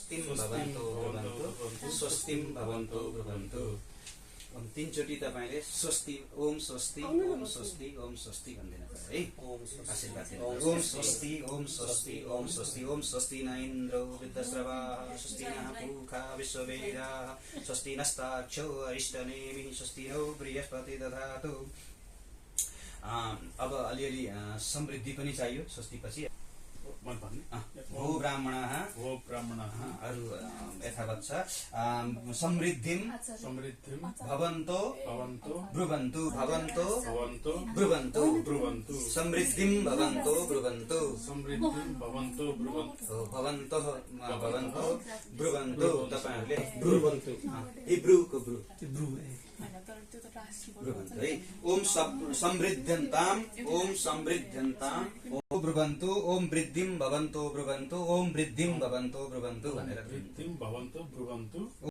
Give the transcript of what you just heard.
स्वस्तिम भवन्तु ब्रुवन्तु स्वस्तिम भवन्तु ब्रुवन्तु। तीनचोटि तपाईले स्वस्ति ओम स्वस्ति ओम स्वस्ति ओम स्वस्ति भन्दिनु पर्यो है। आशीर्वाद दिनु। ओम स्वस्ति ओम स्वस्ति ओम स्वस्ति ओम स्वस्ति न इन्द्रो वृद्धश्रवा स्वस्ति नः पूषा विश्ववेदाः स्वस्ति नस्तार्क्ष्यो अरिष्टनेमिः स्वस्ति नो बृहस्पति दधातु। अब अलिअलि समृद्धि पनि चाहियो स्वस्ति पछि। भो ब्राह्मणः अरु यथावत् छ। समृद्धिं भवन्तो ब्रुवन्तु भवन्तो ब्रुवन्तु समृद्धिं भवन्तो ब्रुवन्तु भवन्तो ब्रुवन्तु। तपाईहरुले ब्रुवन्तु इब्रुको ब्रु ब्रुवन्तु है। ओम समृद्ध्यन्ताम् ओम समृद्ध्यन्ताम् ओम ब्रुवन्तु ओम वृद्धिं भवन्तो ब्रुवन्तु ओम वृद्धिं भवन्तो ब्रुवन्तु भनेर